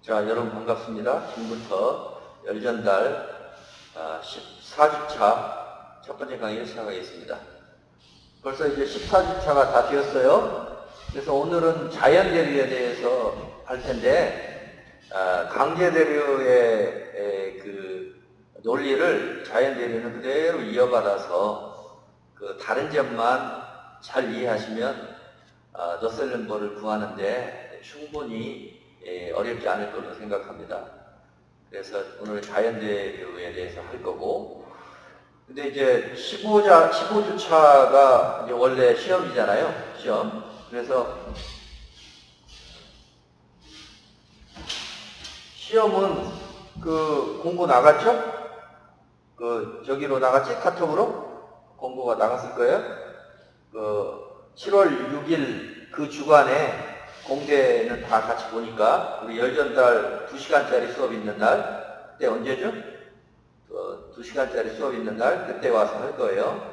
자, 여러분 반갑습니다. 지금부터 열전달 14주차 첫 번째 강의를 시작하겠습니다. 벌써 이제 14주차가 다 되었어요. 그래서 오늘은 자연대류에 대해서 할 텐데, 강제대류의 그 논리를 자연대류는 그대로 이어받아서 그 다른 점만 잘 이해하시면 너셀 넘버를 구하는데 충분히 어렵지 않을 거로 생각합니다. 그래서 오늘 자연대류에 대해서 할 거고, 근데 이제 15주차가 이제 원래 시험이잖아요. 시험. 그래서 시험은 그 공고 나갔죠? 저기로 나갔지? 카톡으로? 공고가 나갔을 거예요. 7월 6일 그 주간에 공대는 다 같이 보니까 우리 열전달 2시간짜리 수업 있는 날, 그때 언제죠? 2시간짜리 수업 있는 날, 그때 와서 할 거예요.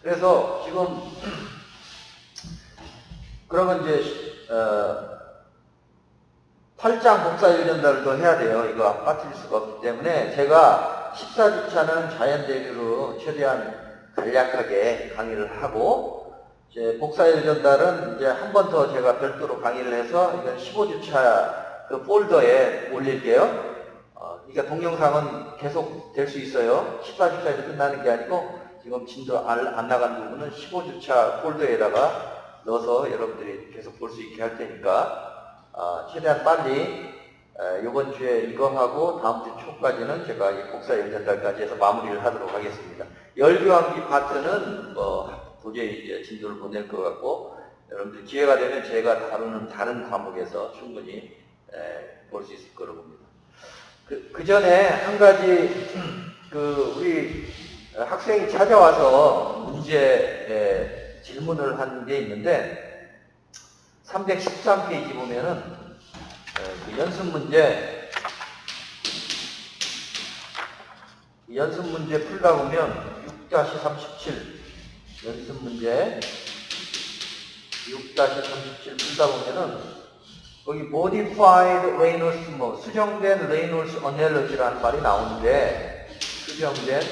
그래서 지금 그러면 이제 8장 복사 열전달을 더 해야 돼요. 이거 빠뜨릴 수가 없기 때문에 제가 14주차는 자연대류로 최대한 간략하게 강의를 하고, 이제 복사열전달은 이제 한 번 더 제가 별도로 강의를 해서 이건 15주차 그 폴더에 올릴게요. 그러니까 동영상은 계속 될 수 있어요. 14주차에서 끝나는 게 아니고 지금 진도 안 나간 부분은 15주차 폴더에다가 넣어서 여러분들이 계속 볼 수 있게 할 테니까 최대한 빨리 이번 주에 이거 하고 다음 주 초까지는 제가 이 복사열전달까지 해서 마무리를 하도록 하겠습니다. 열교환기 파트는 도저히 이제 진도를 못 낼 것 같고, 여러분들 기회가 되면 제가 다루는 다른 과목에서 충분히 볼 수 있을 거로 봅니다. 그 전에 한 가지 우리 학생이 찾아와서 문제 질문을 한 게 있는데, 313페이지 보면은 그 연습 문제 풀다 보면 6-37 연습 문제 6-37 풀다 보면은 거기 modified Reynolds 수정된 레이놀스 어널러지라는 말이 나오는데, 수정된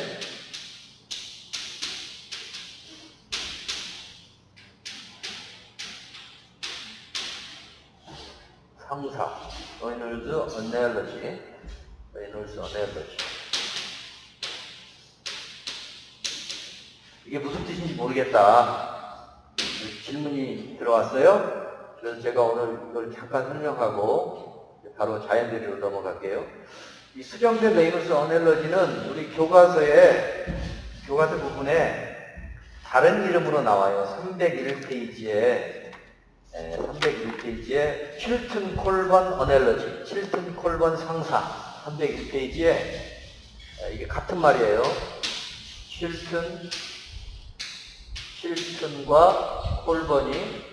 상사 레이놀스 어널러지 이게 무슨 뜻인지 모르겠다 질문이 들어왔어요. 그래서 제가 오늘 이걸 잠깐 설명하고 바로 자연대류로 넘어갈게요. 이 수정된 레이놀스 어널러지는 우리 교과서 부분에 다른 이름으로 나와요. 301페이지에 칠튼 콜번 어널러지, 칠튼 콜번 상사 301페이지에 이게 같은 말이에요. 칠튼과 콜번이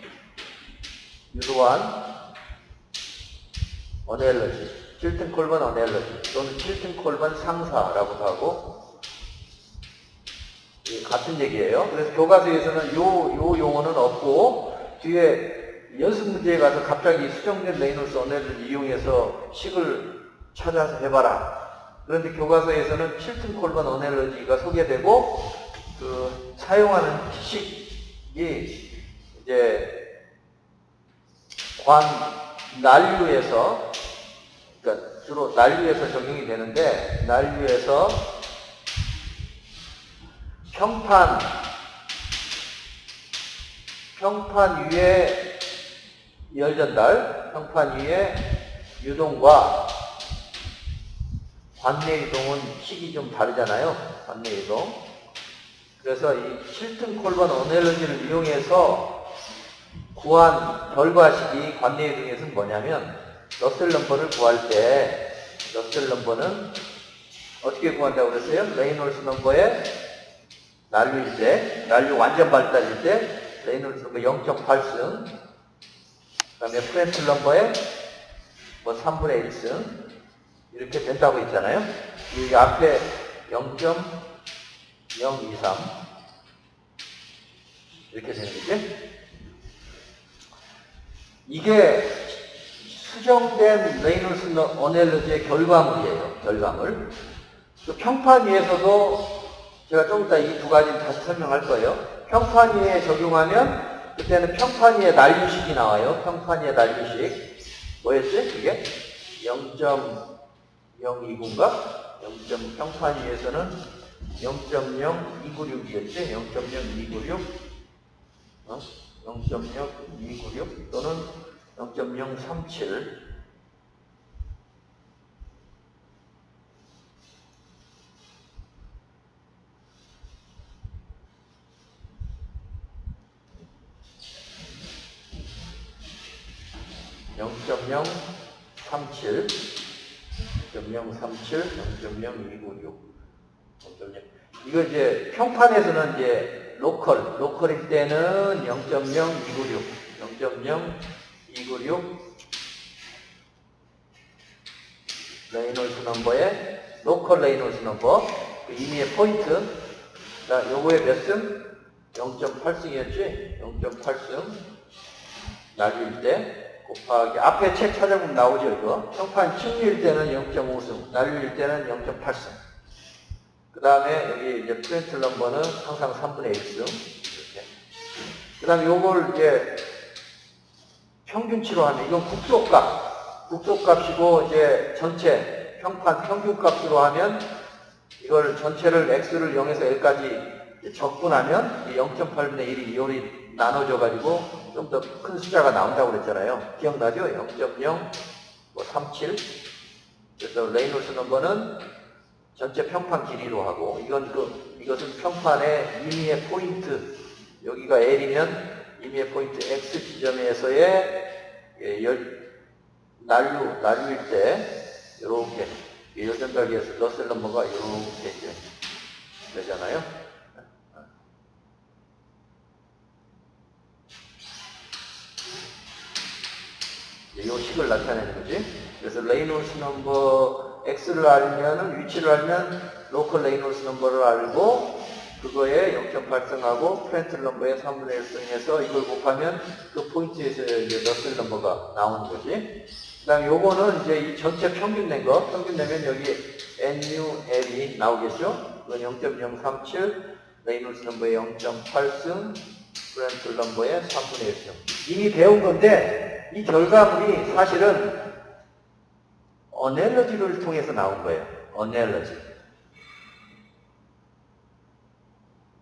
유도한 어널러지, 칠튼 콜번 어널러지 또는 칠튼 콜번 상사라고도 하고 같은 얘기예요. 그래서 교과서에서는 요 용어는 없고, 뒤에 연습 문제에 가서 갑자기 수정된 레이놀스 어널러지 이용해서 식을 찾아서 해봐라. 그런데 교과서에서는 칠튼 콜번 어널러지가 소개되고 사용하는 식이 이제 난류에서, 그러니까 주로 난류에서 적용이 되는데, 난류에서 평판 위에 열전달, 평판 위에 유동과 관내 유동은 식이 좀 다르잖아요. 관내 유동. 그래서 이 칠튼 콜번 어널러지를 이용해서 구한 결과식이 관내 유동에서는 뭐냐면, 너셀 넘버를 구할 때 너셀 넘버는 어떻게 구한다고 그랬어요? 레이놀스 넘버에 난류일 때, 난류 완전 발달일 때 레이놀스 넘버 0.8승, 그 다음에 프렌틀 넘버에 3분의 1승 이렇게 된다고 했잖아요. 이 앞에 0.023 이렇게 되는 거지. 이게 수정된 레이놀스 어넬러지의 결과물이에요. 결과물. 그 평판 위에서도 제가 좀 이따 이 두 가지는 다시 설명할 거예요. 평판 위에 적용하면 그때는 평판 위에 난류식이 나와요. 평판 위에 난류식. 뭐였지? 그게? 0.029인가? 평판 위에서는 0.0296이었지? 0.0296? 0.0296 또는 0.037 0.037 0.037 0.0296 이거 이제 평판에서는 이제 로컬일 때는 0.0296 레이놀스 넘버에 로컬 레이놀스 넘버 그 임의의 포인트 요거의 몇 승? 0.8승이었지? 0.8승 날릴 때 곱하기 앞에 책 찾아보면 나오죠 이거 평판 측리일 때는 0.5승 날릴 때는 0.8승 그 다음에 여기 이제 프렌틀 넘버는 항상 3분의 1승 이렇게 그 다음에 요걸 이제 평균치로 하면 이건 국소값이고 이제 전체 평판 평균값으로 하면 이걸 전체를 x를 0에서 l까지 적분하면 0.8분의 1이 이온이 나눠져 가지고 좀 더 큰 숫자가 나온다고 그랬잖아요. 기억나죠? 0.037 그래서 레이놀스 넘버는 전체 평판 길이로 하고 이것은 평판의 임의의 포인트 여기가 L이면 임의의 포인트 X 지점에서의 난류일 때 이렇게 열전달기에서 러셀 넘버가 이렇게 이제 되잖아요. 이 식을 나타내는 거지. 그래서 레이놀스 넘버 X를 알면은 위치를 알면 로컬 레이놀스 넘버를 알고 그거에 0.8승하고 프렌틀 넘버에 3분의 1승해서 이걸 곱하면 그 포인트에서 이제 러셀 넘버가 나오는 거지. 그 다음에 요거는 이제 이 전체 평균 낸 거, 평균 내면 여기 NUL이 나오겠죠? 그건 0.037, 레이놀스 넘버의 0.8승, 프렌틀 넘버의 3분의 1승. 이미 배운 건데, 이 결과물이 사실은 어넬러지를 통해서 나온 거예요. 어넬러지.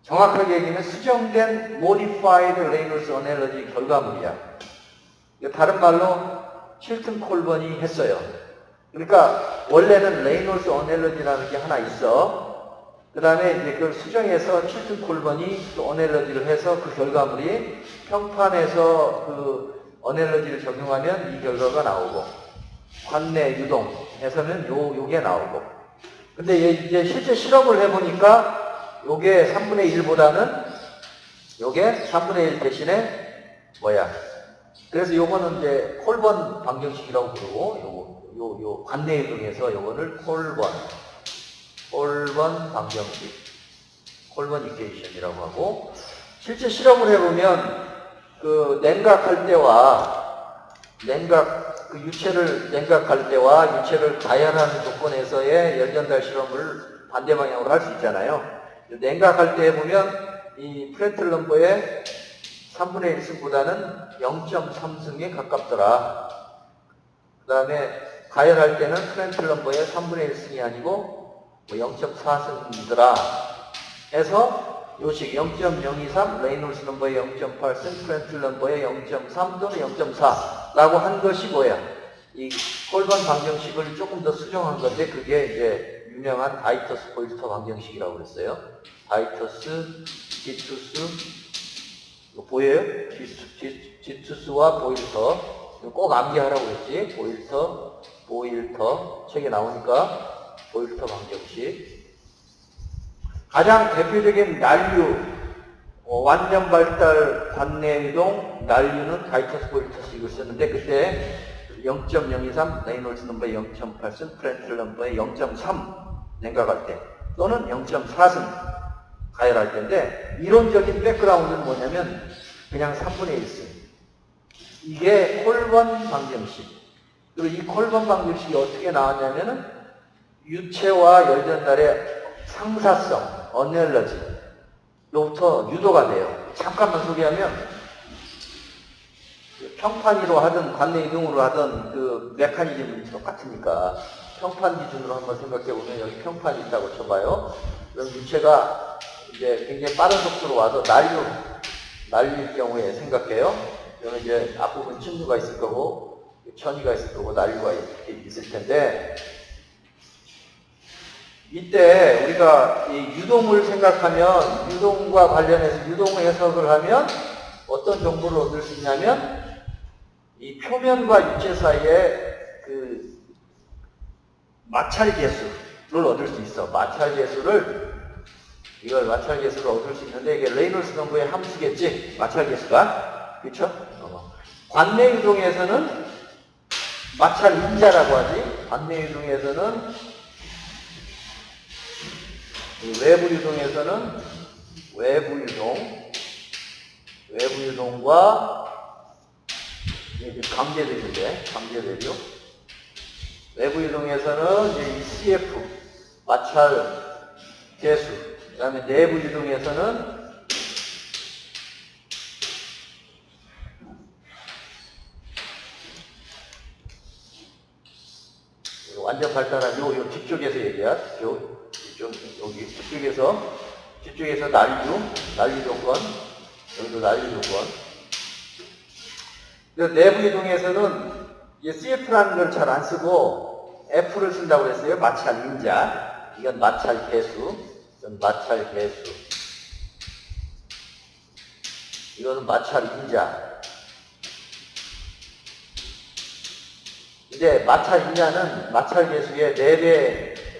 정확하게 얘기하면 수정된 modified Reynolds 어넬러지 결과물이야. 다른 말로 칠튼 콜번이 했어요. 그러니까 원래는 레이놀스 어넬러지라는 게 하나 있어. 그 다음에 이제 그걸 수정해서 칠튼 콜번이 또 어넬러지를 해서 그 결과물이 평판에서 그 어넬러지를 적용하면 이 결과가 나오고 관내 유동해서는 요게 나오고 근데 이제 실제 실험을 해보니까 요게 3분의 1보다는 요게 3분의 1 대신에 뭐야 그래서 요거는 이제 콜번 방정식이라고 부르고 요 관내 유동에서 요거를 콜번 방정식 콜번 이퀘이션이라고 하고 실제 실험을 해보면 그 냉각할 때와 그 유체를 냉각할 때와 유체를 가열하는 조건에서의 열전달 실험을 반대 방향으로 할 수 있잖아요. 냉각할 때 보면 이 프렌틀 넘버의 3분의 1승보다는 0.3승에 가깝더라. 그 다음에 가열할 때는 프렌틀 넘버의 3분의 1승이 아니고 0.4승이더라. 해서 요식 0.023 레이놀스 넘버의 0.8승 프렌틀 넘버의 0.3 또는 0.4라고 한 것이 뭐야? 이 콜번 방정식을 조금 더 수정한 건데 그게 이제 유명한 다이터스 보일터 방정식이라고 그랬어요. 다이터스, 지투스 이거 보여요? 지투스와 보일터 꼭 암기하라고 그랬지. 보일터 책에 나오니까 보일터 방정식 가장 대표적인 난류, 완전 발달 관내 유동, 난류는 다이터스 보일터식을 썼는데 그때 0.023 레이놀스 넘버의 0.8승, 프렌틀 넘버의 0.3 냉각할 때 또는 0.4승 가열할 때인데 이론적인 백그라운드는 뭐냐면 그냥 3분의 1승. 이게 콜번 방정식. 그리고 이 콜본 방정식이 어떻게 나왔냐면은 유체와 열전달의 상사성, 어넬러지로부터 유도가 돼요. 잠깐만 소개하면 평판위로 하든 관내 이동으로 하든 그 메커니즘은 똑같으니까 평판 기준으로 한번 생각해 보면 여기 평판이 있다고 쳐봐요. 그럼 유체가 이제 굉장히 빠른 속도로 와서 난류일 경우에 생각해요. 그러면 이제 앞부분 층류가 있을 거고 천위가 있을 거고 난류가 있을 텐데 이때 우리가 이 유동을 생각하면 유동과 관련해서 유동 해석을 하면 어떤 정보를 얻을 수 있냐면 이 표면과 유체 사이에 그 마찰 계수를 얻을 수 있어. 마찰 계수를 얻을 수 있는데 이게 레이놀스 넘버의 함수겠지. 마찰 계수가. 그렇죠? 관내 유동에서는 마찰 인자라고 하지. 관내 유동에서는 외부 유동에서는 외부 유동과 강제대류인데, 강제대류. 외부 유동에서는 이제 이 CF, 마찰 계수. 그 다음에 내부 유동에서는 완전 발달한 요 뒤쪽에서 얘기야. 뒤쪽에서 난류 조건, 여기도 난류 조건. 내부 이동에서는 CF라는 걸 잘 안 쓰고 F를 쓴다고 했어요. 마찰 인자. 이건 마찰 계수. 이건 마찰 계수. 이거는 마찰 인자. 이제 마찰 인자는 마찰 계수의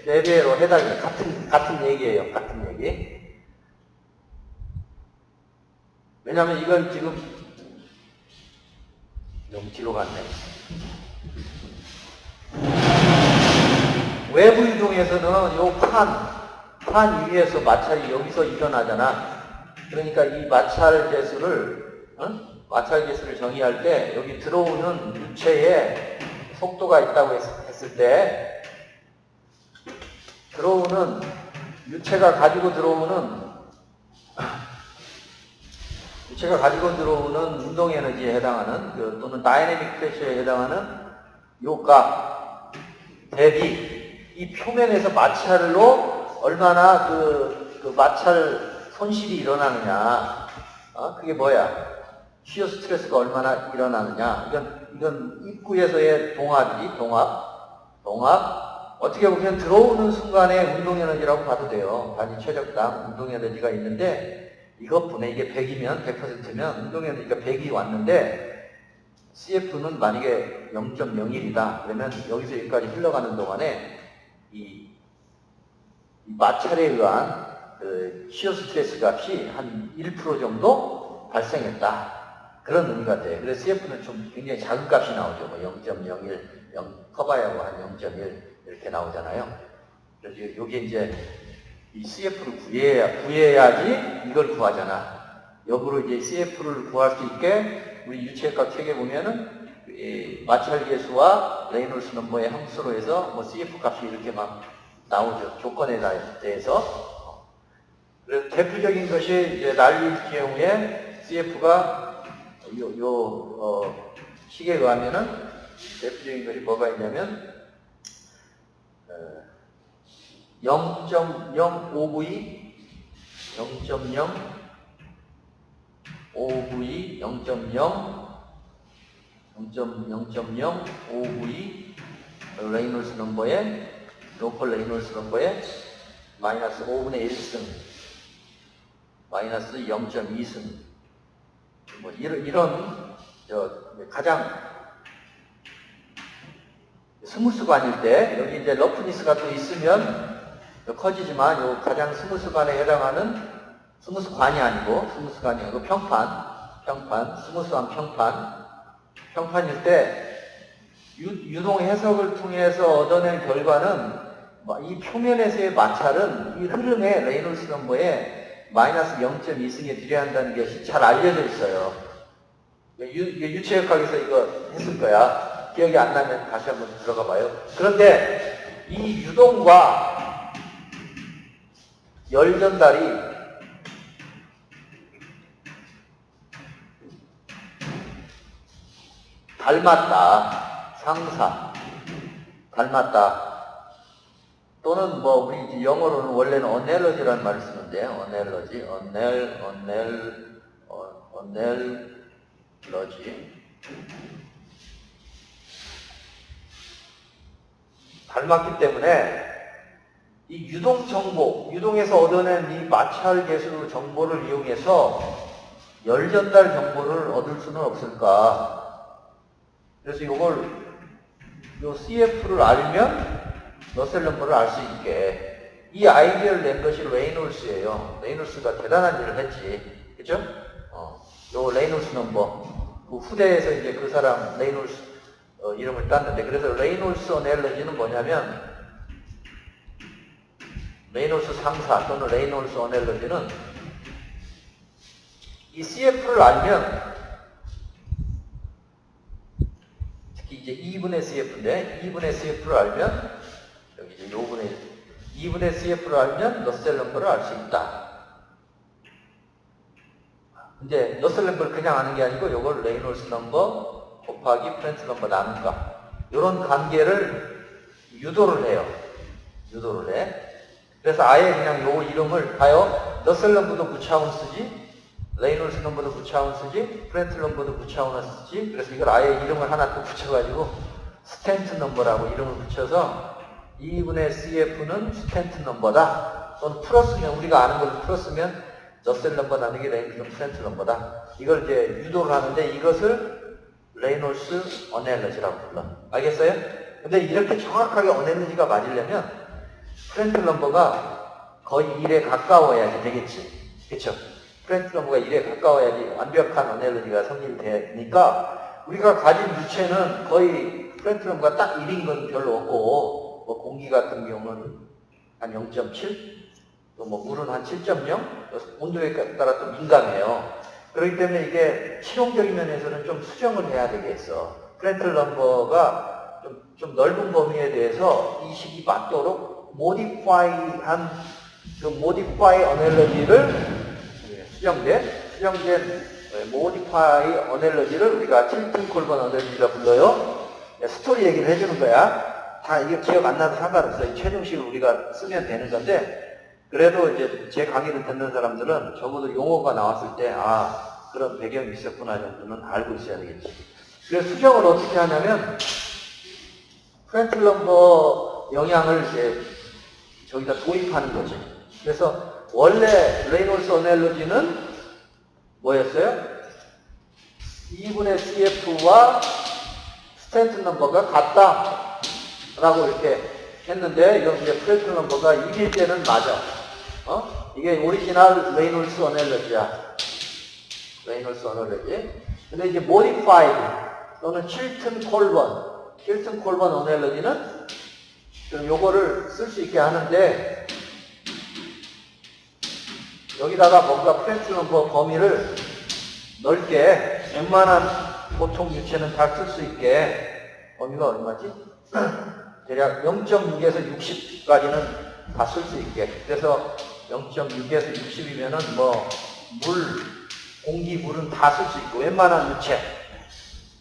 4배로 해당해요. 같은 얘기예요. 같은 얘기. 왜냐면 이건 지금 너무 뒤로 갔네. 외부 유동에서는 요 판 위에서 마찰이 여기서 일어나잖아. 그러니까 이 마찰 계수를 정의할 때 여기 들어오는 유체에 속도가 있다고 했을 때 유체가 가지고 들어오는 운동 에너지에 해당하는 또는 다이내믹 프레셔에 해당하는 요 값 대비 이 표면에서 마찰로 얼마나 그 마찰 손실이 일어나느냐. 그게 뭐야? 시어 스트레스가 얼마나 일어나느냐. 이건 입구에서의 동합이지. 동합. 어떻게 보면 들어오는 순간에 운동 에너지라고 봐도 돼요. 단위 최적당 운동 에너지가 있는데 이것분에 이게 100이면 100%면 운동 에너지가 100이 왔는데 CF는 만약에 0.01이다. 그러면 여기서 여기까지 흘러가는 동안에 이 마찰에 의한 시어 스트레스 값이 한 1% 정도 발생했다. 그런 의미가 돼. 그래서 CF는 좀 굉장히 작은 값이 나오죠. 뭐 0.01, 커봐야 한 0.1 이렇게 나오잖아요. 그래서 여기 이제 이 CF를 구해야지 이걸 구하잖아. 역으로 이제 CF를 구할 수 있게 우리 유체값 책에 보면은 마찰 계수와 레이놀스 넘버의 함수로 해서 뭐 CF 값이 이렇게 막 나오죠. 조건에 대해서. 그래서 대표적인 것이 이제 난리일 경우에 CF가 식에 의하면은 대표적인 것이 뭐가 있냐면 0.05V 0.05V 레이놀스 넘버에 로컬 레이놀스 넘버에 마이너스 5분의 1승 마이너스 0.2승 뭐 이런 가장 스무스관일 때 여기 이제 러프니스가 또 있으면 커지지만 요 가장 스무스관에 해당하는 스무스관이 아니고 스무스한 평판일 때 유동 해석을 통해서 얻어낸 결과는 이 표면에서의 마찰은 이 흐름의 레이놀스 넘버에 마이너스 0.2승에 들여야 한다는 것이 잘 알려져 있어요. 유체역학에서 이거 했을 거야. 기억이 안 나면 다시 한번 들어가 봐요. 그런데 이 유동과 열 전달이 닮았다. 상사. 닮았다. 또는 뭐 우리 영어로는 원래는 어넬러지라는 말을 쓰는데요. 어넬러지. 어넬러지. 닮았기 때문에 이 유동 정보, 유동에서 얻어낸 이 마찰 계수 정보를 이용해서 열 전달 정보를 얻을 수는 없을까? 그래서 이걸 요 CF를 알면 러셀 넘버를 알 수 있게 이 아이디어를 낸 것이 레이놀스예요. 레이놀스가 대단한 일을 했지, 그죠? 요 레이놀스 넘버 그 후대에서 이제 그 사람 레이놀스 이름을 땄는데 그래서 레이놀스 어넬러지는 뭐냐면 레이놀스 상사 또는 레이놀스 어넬러지는 이 CF를 알면 특히 이제 2분의 CF인데 2분의 CF를 알면 여기 이제 요분의 2분의 CF를 알면 러셀 넘버를 알 수 있다. 근데 러셀 넘버를 그냥 아는 게 아니고 요걸 레이놀스 넘버 곱하기 프렌틀 넘버 나눈다. 이런 관계를 유도를 해요. 유도를 해. 그래서 아예 그냥 요 이름을 봐요. 러셀 넘버도 무차원 쓰지, 레이놀스 넘버도 무차원 쓰지, 프렌틀 넘버도 무차원을 쓰지. 그래서 이걸 아예 이름을 하나 또 붙여가지고 스탠트 넘버라고 이름을 붙여서 2분의 CF는 스탠트 넘버다. 또는 풀었으면 우리가 아는 걸 풀었으면 러셀 넘버 나누기 레이놀스 스탠트 넘버다. 이걸 이제 유도를 하는데 이것을 레이놀스 어넬러지라고 불러. 알겠어요? 근데 이렇게 정확하게 어넬러지가 맞으려면 프렌틀 넘버가 거의 1에 가까워야지 되겠지. 그쵸? 프렌틀 넘버가 1에 가까워야지 완벽한 어넬러지가 성립되니까 우리가 가진 유체는 거의 프렌틀 넘버가 딱 1인 건 별로 없고 뭐 공기 같은 경우는 한 0.7? 또 뭐 물은 한 7.0? 온도에 따라 또 민감해요. 그렇기 때문에 이게 실용적인 면에서는 좀 수정을 해야 되겠어. 프렌틀 넘버가 좀 넓은 범위에 대해서 이식이 맞도록 모디파이한 그 모디파이 어넬러지를 수정된 모디파이 어넬러지를 우리가 칠튼 콜번 어넬러지라 불러요. 스토리 얘기를 해주는 거야. 다 이게 기억 안 나도 상관없어요. 최종식을 우리가 쓰면 되는 건데 그래도 이제 제 강의를 듣는 사람들은 적어도 용어가 나왔을 때 그런 배경이 있었구나 정도는 알고 있어야 되겠지. 그래서 수정을 어떻게 하냐면 프렌틀 넘버 영향을 이제 저기다 도입하는 거지. 그래서 원래 레이놀스 어넬러지는 뭐였어요? 2분의 CF와 스탠트 넘버가 같다 라고 이렇게 했는데 이건 이제 프렌틀 넘버가 1일 때는 맞아. 이게 오리지널 레이놀스 어넬러지야. 레이놀스 어넬러지. 근데 이제 모디파이드 또는 칠튼 콜번 어넬러지는 좀 요거를 쓸 수 있게 하는데 여기다가 뭔가 프렌틀 넘버 범위를 넓게 웬만한 보통 유체는 다 쓸 수 있게 범위가 얼마지? 대략 0.6에서 60까지는 다 쓸 수 있게. 그래서 0.6에서 60이면은 뭐 공기, 물은 다 쓸 수 있고 웬만한 유체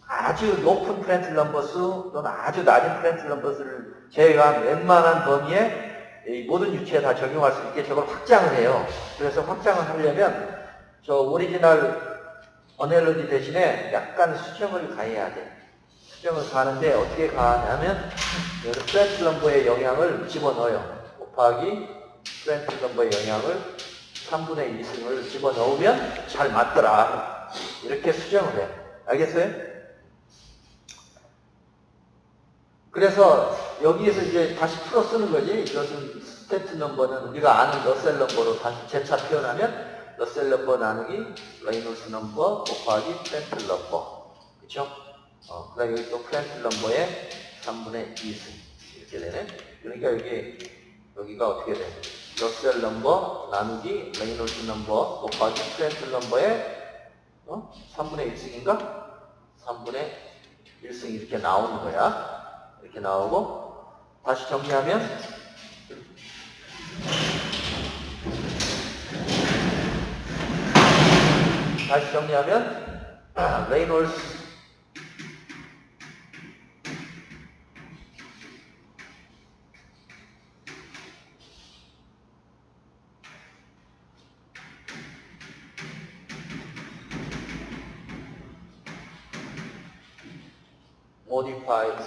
아주 높은 프렌틀 넘버 수 또는 아주 낮은 프렌틀 넘버 수를 제외한 웬만한 범위에 이 모든 유체에 다 적용할 수 있게 저걸 확장을 해요. 그래서 확장을 하려면 저 오리지널 어넬러지 대신에 약간 수정을 가해야 돼. 수정을 가하는데 어떻게 가하냐면 프렌틀 넘버의 영향을 집어넣어요. 곱하기 프렌틀 넘버의 영향을 3분의 2승을 집어넣으면 잘 맞더라. 이렇게 수정을 해. 알겠어요? 그래서 여기에서 이제 다시 풀어 쓰는 거지. 이것은 스탠트 넘버는 우리가 아는 러셀 넘버로 다시 재차 표현하면 러셀 넘버 나누기 레이놀스 넘버 곱하기 프렌틀 넘버. 그쵸? 그 다음에 여기 또 프렌틀 넘버의 3분의 2승. 이렇게 되네. 그러니까 여기가 어떻게 돼? 러셀 넘버 나누기 레이놀스 넘버 곱하기 프렌틀 넘버의 3분의 1승인가? 3분의 1승 이렇게 나오는 거야. 이렇게 나오고 다시 정리하면 레이놀스 modified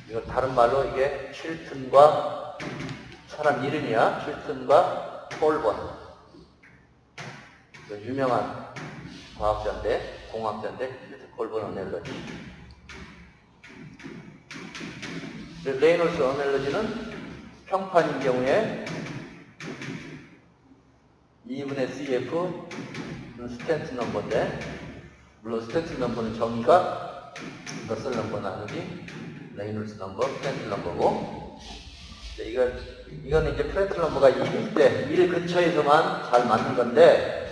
이거 다른 말로 이게 칠튼과 사람 이름이야. 칠튼과 콜본 유명한 과학자인데 공학자인데 칠튼 콜본 어넬러지. 레이놀스 어넬러지는 평판인 경우에 2분의 CF 스탠트 넘버인데 물론 스탠트 넘버는 정의가 러셀 넘버 나누기 레이놀스 넘버, 프렌틀 넘버고 이거는 이제 프렌틀 넘버가 1일 때 1 근처에서만 잘 맞는 건데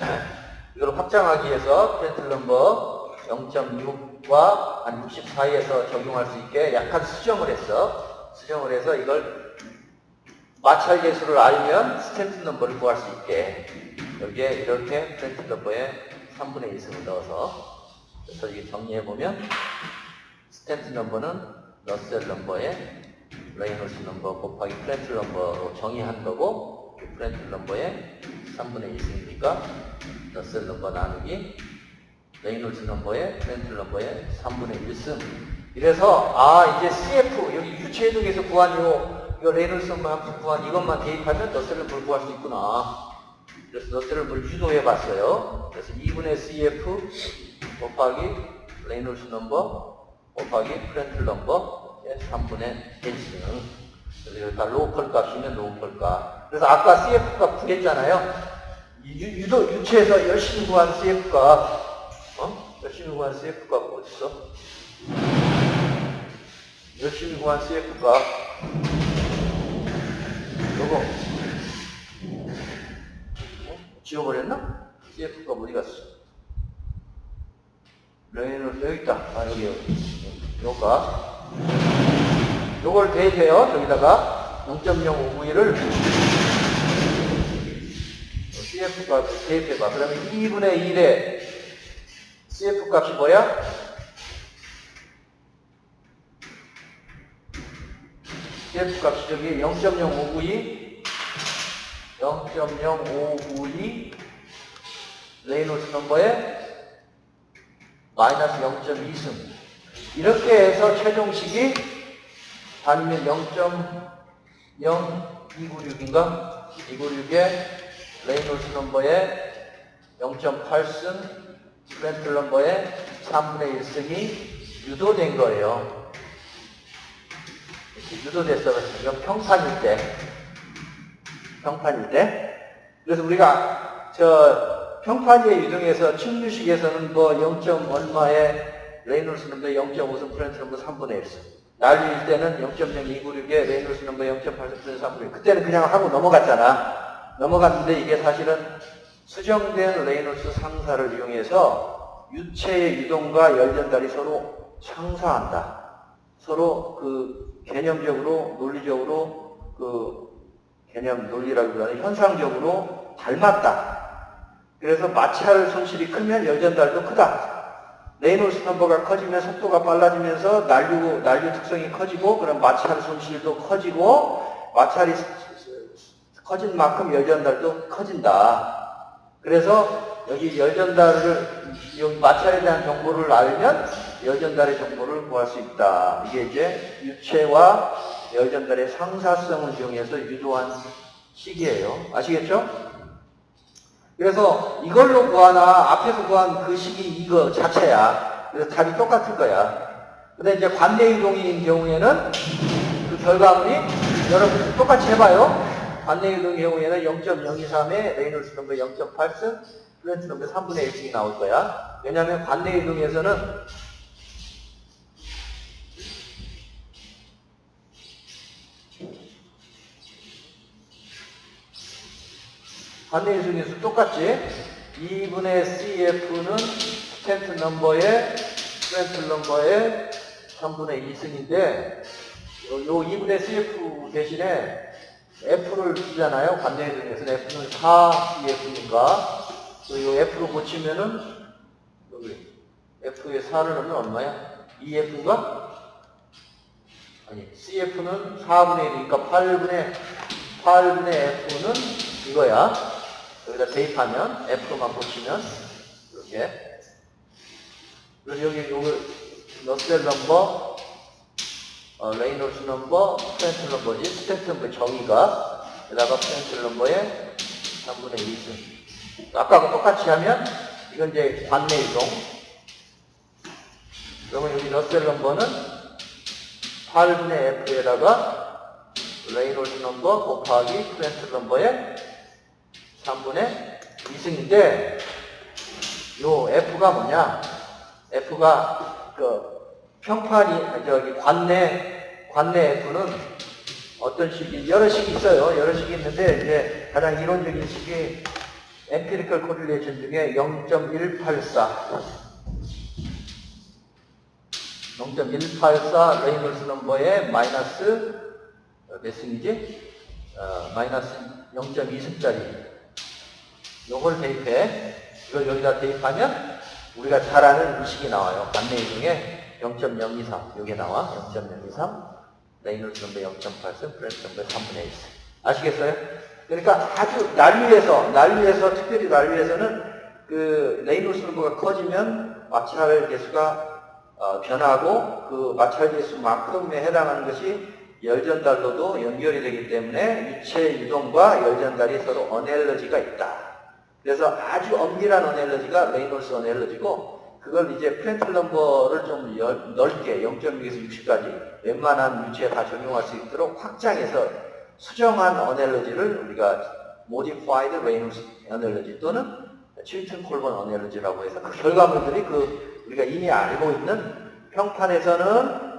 이걸 확장하기 위해서 프렌틀 넘버 0.6과 한 60 사이에서 적용할 수 있게 약간 수정을 했어. 수정을 해서 이걸 마찰 계수를 알면 스탠트 넘버를 구할 수 있게 여기에 이렇게 프렌틀 넘버에 3분의 1승을 넣어서 그래서 이게 정리해보면 스탠트 넘버는 러셀 넘버에 레이놀스 넘버 곱하기 프렌틀 넘버로 정의한 거고 프렌틀 넘버에 3분의 1승이니까 러셀 넘버 나누기 레이놀스 넘버에 프렌틀 넘버에 3분의 1승. 이래서 이제 CF 여기 유체 이동에서 구한 이거 레이놀스 넘버 함수 구한 이것만 대입하면 러셀을 물 구할 수 있구나. 그래서 러셀을 물 유도해 봤어요. 그래서 2분의 CF 곱하기 레이놀스 넘버 곱하기 프렌틀 넘버에 3분의 1승. 그래서 여기다 로컬 값이면 로컬 값. 그래서 아까 CF 값 구했잖아요. 유체에서 열심히 구한 CF 값. 열심히 구한 CF 값 어딨어? 열심히 구한 CF 값. 요거. 지워버렸나? CF 값 어디 갔어? 레이놀스 여기 있다. 여기. 요걸 대입해요. 저기다가 0.0591을 CF 값 대입해봐. 그러면 2분의 1의 CF 값이 뭐야? CF 값이 저기 0.0592 레이놀스 넘버에 마이너스 0.2승. 이렇게 해서 최종식이 아니면 0.0296인가? 296에 레이놀스 넘버에 0.8승, 프렌틀 넘버에 3분의 1승이 유도된 거예요. 유도됐어. 이건 평판일 때. 그래서 우리가 평판위의 유동에서 측류식에서는 뭐 0. 얼마에 레이놀스 넘버 0.5승 프렌틀 넘버 3분의 1승. 난리일 때는 0.0296에 레이놀스 넘버 0.8승 프렌틀 3분의 1. 그때는 그냥 하고 넘어갔잖아. 넘어갔는데 이게 사실은 수정된 레이놀스 상사를 이용해서 유체의 유동과 열전달이 서로 상사한다. 서로 개념적으로, 논리적으로 논리라기보다는 현상적으로 닮았다. 그래서 마찰 손실이 크면 열전달도 크다. 레이놀스 넘버가 커지면 속도가 빨라지면서 난류 특성이 커지고 그럼 마찰 손실도 커지고 마찰이 커진 만큼 열전달도 커진다. 그래서 여기 여기 마찰에 대한 정보를 알면 열전달의 정보를 구할 수 있다. 이게 이제 유체와 열전달의 상사성을 이용해서 유도한 식이에요. 아시겠죠? 그래서 이걸로 구하나 앞에서 구한 그 식이 이거 자체야. 그래서 답이 똑같을 거야. 근데 이제 관대 유동인 경우에는 그 결과물이 여러분 똑같이 해봐요. 관대 유동의 경우에는 0.023에 레이놀스 넘버 0.8승, 프렌틀 넘버 3분의 1승이 나올 거야. 왜냐하면 관대 유동에서는 관내 이중에서 똑같지? 2분의 CF는 스탠트 넘버의 프렌틀 넘버의 3분의 2승인데 요 2분의 CF 대신에 F를 주잖아요. 관내 이중에서는 F는 4CF니까 요 F로 고치면은 여기 F의 4를 넣으면 얼마야? 2F가? 아니 CF는 4분의 1이니까 8분의 F는 이거야. 여기다 대입하면 F만 고치면 이렇게. 그래서 여기 요거 너셀 넘버, 레이놀스 넘버, 프렌틀 넘버지. 스탠트 넘버 정의가 여기다가 프렌틀 넘버의 3분의 2승. 아까하고 똑같이 하면 이건 이제 관내 이동. 그러면 여기 너셀 넘버는 8분의 F에다가 레이놀스 넘버 곱하기 프렌틀 넘버의 3분의 2승인데 요 F가 뭐냐? F가 평판이 관내 F는 어떤 식이 여러 식이 있어요. 여러 식이 있는데 이제 가장 이론적인 식이 엠피리컬 코릴레이션 중에 0.184 레이놀스 넘버에 마이너스 몇 승이지? 마이너스 0.2승짜리 요걸 대입해. 이걸 여기다 대입하면 우리가 잘 아는 의식이 나와요. 관내 이중에 0.023 요게 나와. 0.023 레이놀스 넘버 0.8승 프렌틀 넘버 3분의 1승. 아시겠어요? 그러니까 아주 난류에서 특별히 난류에서는 그 레이놀스 넘버가 커지면 마찰 개수가 변하고 그 마찰 개수만큼에 해당하는 것이 열전달로도 연결이 되기 때문에 유체 유동과 열전달이 서로 어넬러지가 있다. 그래서 아주 엄밀한 어넬러지가 레이놀스 어넬러지고 그걸 이제 프렌틀 넘버를 좀 넓게 0.6에서 60까지 웬만한 유체에 다 적용할 수 있도록 확장해서 수정한 어넬러지를 우리가 modified 레이놀스 어넬러지 또는 칠튼 콜본 어넬러지라고 해서 그 결과물들이 우리가 이미 알고 있는 평판에서는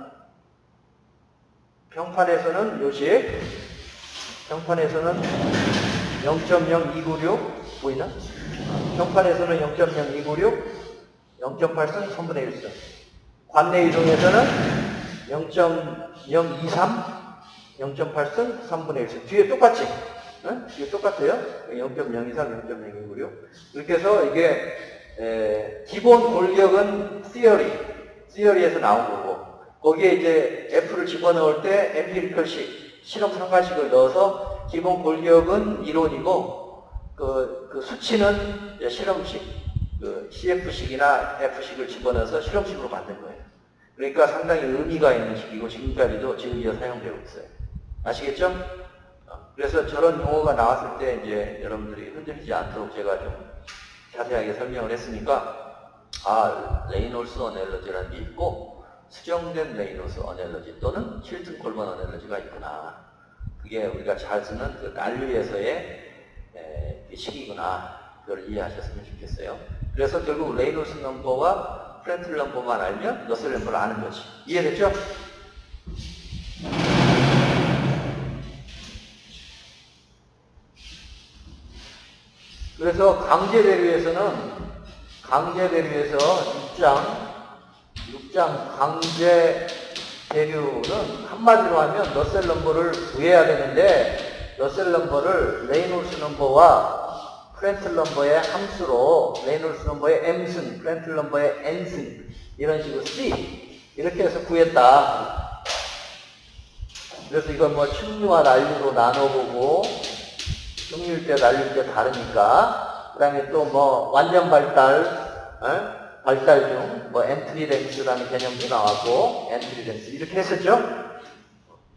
요식 평판에서는 0.0296 보이나? 평판에서는 0.0296 0.8승 3분의 1승 관내 이동에서는 0.023 0.8승 3분의 1승 뒤에 똑같이 응? 뒤에 똑같아요. 0.023 0.0296 이렇게 해서 이게 기본 골격은 시어리에서 나온 거고 거기에 이제 F를 집어넣을 때 엠피리컬식 실험 상관식을 넣어서 기본 골격은 이론이고 그 수치는 실험식 CF식이나 F식을 집어넣어서 실험식으로 만든 거예요. 그러니까 상당히 의미가 있는 식이고 지금까지도 지금이어 사용되고 있어요. 아시겠죠? 그래서 저런 용어가 나왔을 때 이제 여러분들이 흔들리지 않도록 제가 좀 자세하게 설명을 했으니까 레이놀스 어넬러지라는 게 있고 수정된 레이놀스 어넬러지 또는 칠튼 콜본 어넬러지가 있구나. 그게 우리가 잘 쓰는 그 난류에서의 식이구나. 그걸 이해하셨으면 좋겠어요. 그래서 결국 레이놀스 넘버와 프렌틀 넘버만 알면 너셀 넘버를 아는 거지. 이해됐죠? 그래서 강제 대류에서 6장 강제 대류는 한마디로 하면 너셀 넘버를 구해야 되는데 너셀 넘버를 레이놀스 넘버와 프렌틀 넘버의 함수로 레이놀스 넘버의 m승, 프렌틀 넘버의 n승 이런 식으로 C 이렇게 해서 구했다. 그래서 이걸 뭐 충류와 난류로 나눠보고 충류일 때 난류일 때 다르니까 그 다음에 또 뭐 완전 발달 중 뭐 엔트리 렌스라는 개념도 나왔고 엔트리 렌스 이렇게 했었죠.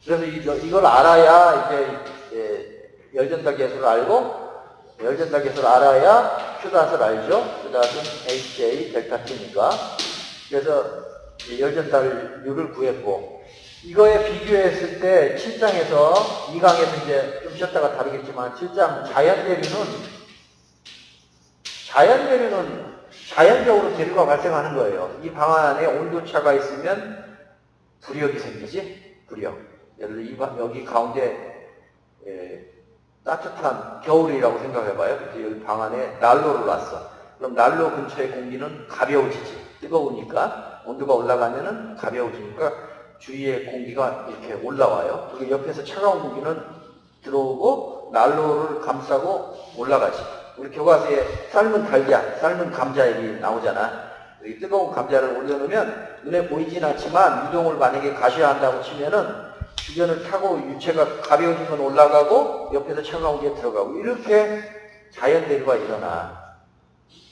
그래서 이걸 알아야 이제 열전달 계수를 알고 열전달 계수를 알아야 Q닷을 알죠. Q닷은 HA 델타 T니까. 그래서 열전달률을 구했고 이거에 비교했을 때 7장에서 2강에서 이제 좀 쉬었다가 다르겠지만 7장 자연대류는 자연적으로 대류가 발생하는 거예요. 이 방안에 온도차가 있으면 부력이 생기지? 부력. 예를 들어 여기 가운데 따뜻한 겨울이라고 생각해봐요. 그래서 여기 방 안에 난로를 놨어. 그럼 난로 근처의 공기는 가벼워지지. 뜨거우니까 온도가 올라가면은 가벼워지니까 주위의 공기가 이렇게 올라와요. 그리고 옆에서 차가운 공기는 들어오고 난로를 감싸고 올라가지. 우리 교과서에 삶은 달걀, 삶은 감자 얘기 나오잖아. 이 뜨거운 감자를 올려놓으면 눈에 보이진 않지만 유동을 만약에 가셔야 한다고 치면은 주변을 타고 유체가 가벼워진 건 올라가고 옆에서 차가운 게 들어가고 이렇게 자연대류가 일어나.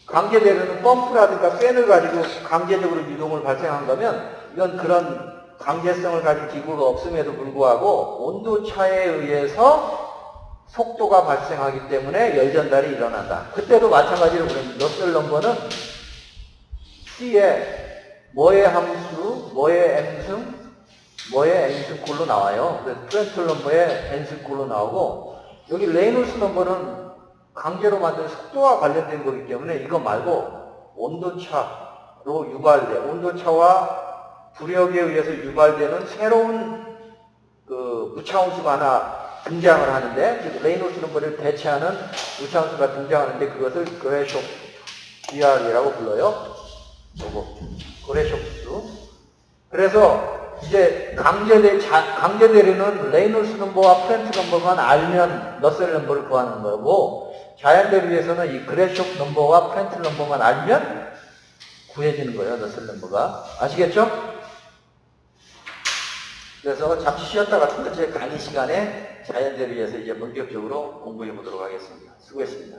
강제대류는 펌프라든가 팬을 가지고 강제적으로 유동을 발생한다면 이건 그런 강제성을 가진 기구가 없음에도 불구하고 온도차에 의해서 속도가 발생하기 때문에 열전달이 일어난다. 그때도 마찬가지로 그런 러셀 넘버는 C에 뭐의 함수, 뭐의 M승, 뭐의 N승꼴로 나와요. 그래서 프렌틀 넘버의 N승꼴로 나오고 여기 레이놀스 넘버는 강제로 만든 속도와 관련된 거기 때문에 이거 말고 온도차로 유발돼 온도차와 부력에 의해서 유발되는 새로운 그 무차원수가 하나 등장을 하는데 레이놀스 넘버를 대체하는 무차원수가 등장하는데 그것을 그레쇼 GR이라고 불러요. 요거 그레쇼수. 그래서 이제 강제대류는 레이놀스 넘버와 프렌트 넘버만 알면 러셀 넘버를 구하는 거고 자연대류에서는 이 그레쇼 넘버와 프렌트 넘버만 알면 구해지는 거예요. 러셀 넘버가. 아시겠죠? 그래서 잠시 쉬었다가 첫 번째 강의 시간에 자연대류에서 이제 본격적으로 공부해 보도록 하겠습니다. 수고했습니다.